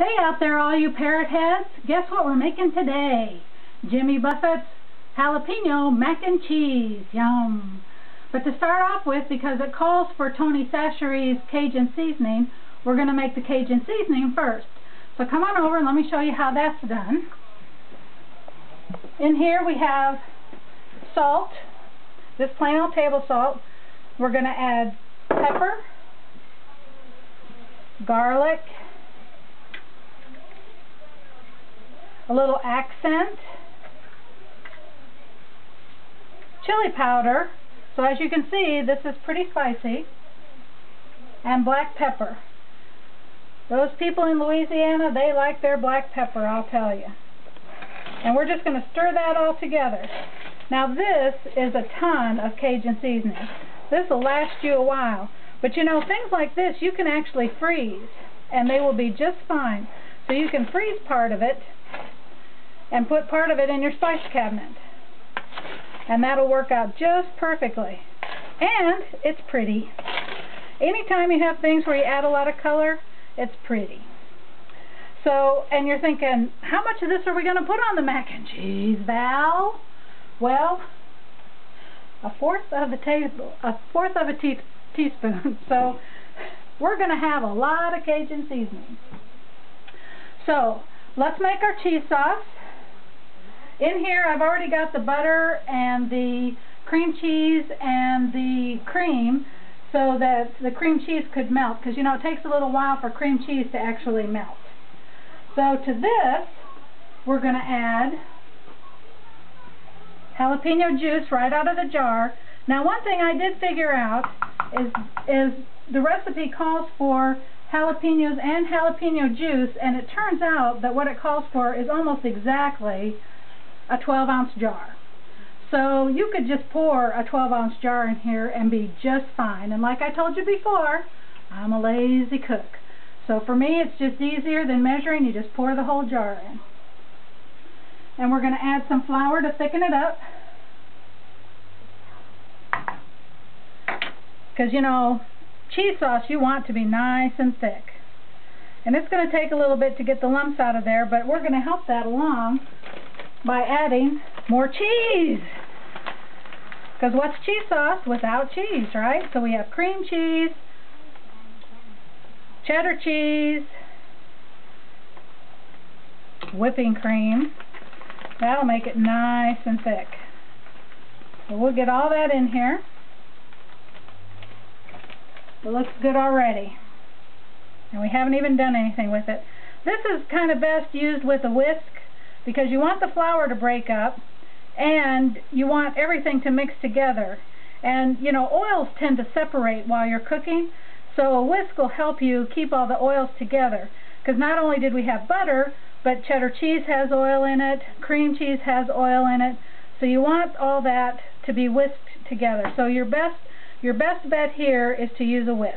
Hey out there, all you parrot heads. Guess what we're making today? Jimmy Buffett's Jalapeno Mac and Cheese. Yum. But to start off with, because it calls for Tony Chachere's Cajun seasoning, we're going to make the Cajun seasoning first. So come on over and let me show you how that's done. In here we have salt, this plain old table salt. We're going to add pepper, garlic, a little accent, chili powder, so as you can see this is pretty spicy, and black pepper. Those people in Louisiana, they like their black pepper, I'll tell you. And we're just going to stir that all together. Now this is a ton of Cajun seasoning. This will last you a while. But you know, things like this you can actually freeze and they will be just fine. So you can freeze part of it and put part of it in your spice cabinet. And that'll work out just perfectly. And it's pretty. Anytime you have things where you add a lot of color, it's pretty. So, and you're thinking, how much of this are we going to put on the mac and cheese, Val? Well, a fourth of a teaspoon. So we're going to have a lot of Cajun seasoning. So let's make our cheese sauce. In here I've already got the butter and the cream cheese and the cream so that the cream cheese could melt, because you know it takes a little while for cream cheese to actually melt. So to this we're going to add jalapeno juice right out of the jar. Now one thing I did figure out is the recipe calls for jalapenos and jalapeno juice, and it turns out that what it calls for is almost exactly a 12-ounce jar. So you could just pour a 12-ounce jar in here and be just fine. And like I told you before, I'm a lazy cook. So for me it's just easier than measuring. You just pour the whole jar in. And we're going to add some flour to thicken it up. Because you know, cheese sauce you want to be nice and thick. And it's going to take a little bit to get the lumps out of there, but we're going to help that along by adding more cheese. Because what's cheese sauce without cheese, right? So we have cream cheese, cheddar cheese, whipping cream. That'll make it nice and thick. So we'll get all that in here. It looks good already. And we haven't even done anything with it. This is kind of best used with a whisk, because you want the flour to break up and you want everything to mix together. And you know, oils tend to separate while you're cooking, so a whisk will help you keep all the oils together. Because not only did we have butter, but cheddar cheese has oil in it, cream cheese has oil in it, so you want all that to be whisked together. So your best bet here is to use a whisk.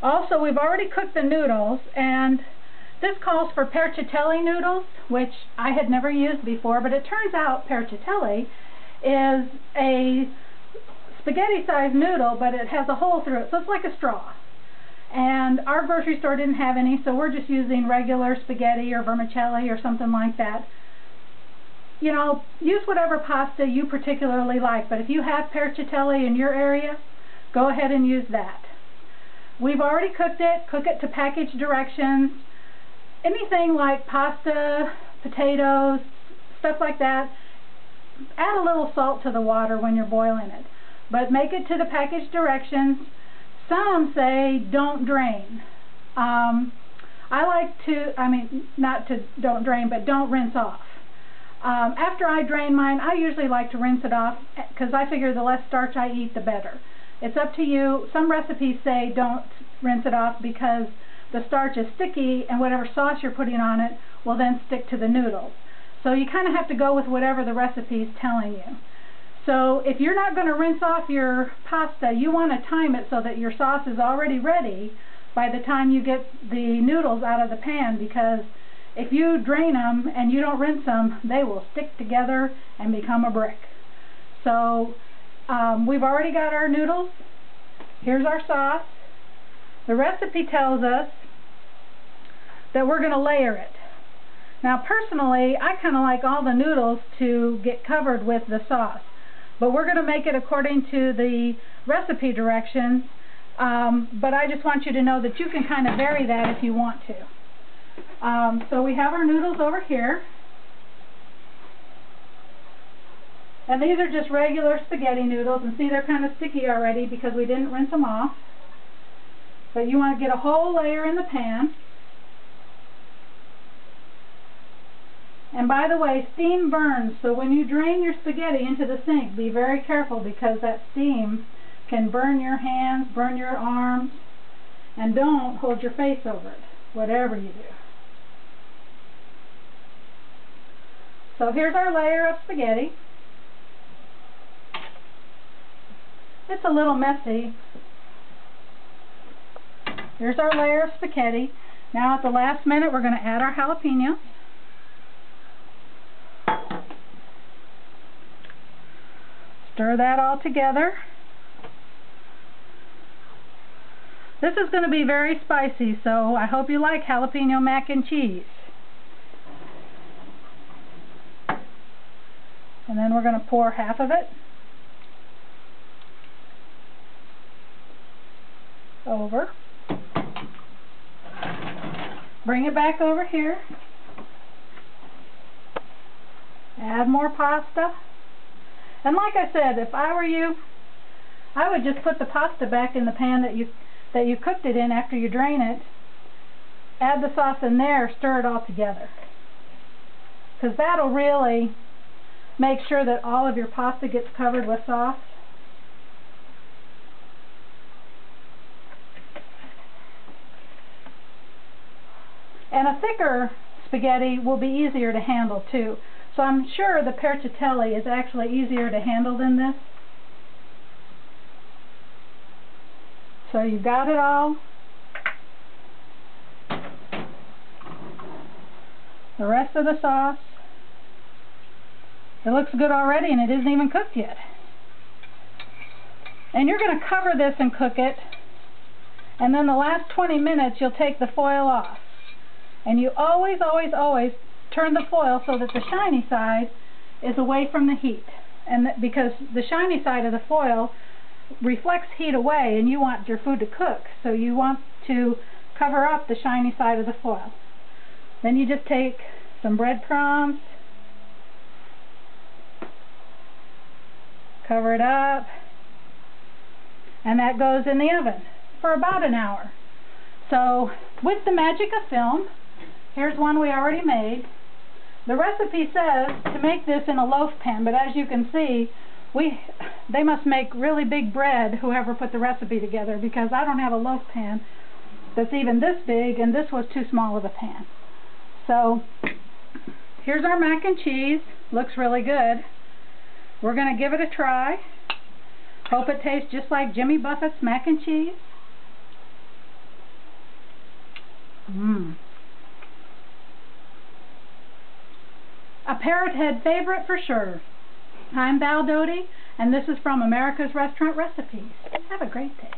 Also, we've already cooked the noodles, and this calls for percatelli noodles, which I had never used before, but it turns out percatelli is a spaghetti-sized noodle, but it has a hole through it, so it's like a straw. And our grocery store didn't have any, so we're just using regular spaghetti or vermicelli or something like that. You know, use whatever pasta you particularly like, but if you have percatelli in your area, go ahead and use that. We've already cooked it. Cook it to package directions. Anything like pasta, potatoes, stuff like that, add a little salt to the water when you're boiling it. But make it to the package directions. Some say don't drain. I like to, don't drain, but don't rinse off. After I drain mine, I usually like to rinse it off because I figure the less starch I eat, the better. It's up to you. Some recipes say don't rinse it off because the starch is sticky and whatever sauce you're putting on it will then stick to the noodles. So you kind of have to go with whatever the recipe is telling you. So if you're not going to rinse off your pasta, you want to time it so that your sauce is already ready by the time you get the noodles out of the pan, because if you drain them and you don't rinse them, they will stick together and become a brick. So we've already got our noodles. Here's our sauce. The recipe tells us that we're going to layer it. Now personally, I kind of like all the noodles to get covered with the sauce, but we're going to make it according to the recipe directions, but I just want you to know that you can kind of vary that if you want to. So we have our noodles over here, and these are just regular spaghetti noodles, and see, they're kind of sticky already because we didn't rinse them off. But you want to get a whole layer in the pan. And by the way, steam burns, so when you drain your spaghetti into the sink, be very careful because that steam can burn your hands, burn your arms, and don't hold your face over it, whatever you do. So here's our layer of spaghetti. It's a little messy. Here's our layer of spaghetti. Now at the last minute we're going to add our jalapenos. Stir that all together. This is going to be very spicy, so I hope you like jalapeno mac and cheese. And then we're going to pour half of it over. Bring it back over here. Add more pasta. And like I said, if I were you, I would just put the pasta back in the pan that you cooked it in after you drain it. Add the sauce in there, stir it all together. Because that'll really make sure that all of your pasta gets covered with sauce. And a thicker spaghetti will be easier to handle too. So I'm sure the percatelli is actually easier to handle than this. So you got it all. The rest of the sauce. It looks good already and it isn't even cooked yet. And you're going to cover this and cook it. And then the last 20 minutes you'll take the foil off. And you always, always, always turn the foil so that the shiny side is away from the heat. And because the shiny side of the foil reflects heat away and you want your food to cook, so you want to cover up the shiny side of the foil. Then you just take some breadcrumbs, cover it up, and that goes in the oven for about an hour. So with the magic of film, here's one we already made. The recipe says to make this in a loaf pan, but as you can see, they must make really big bread, whoever put the recipe together, because I don't have a loaf pan that's even this big, and this was too small of a pan. So here's our mac and cheese. Looks really good. We're going to give it a try. Hope it tastes just like Jimmy Buffett's mac and cheese. A Parrot Head favorite for sure. I'm Val Doty, and this is from America's Restaurant Recipes. Have a great day.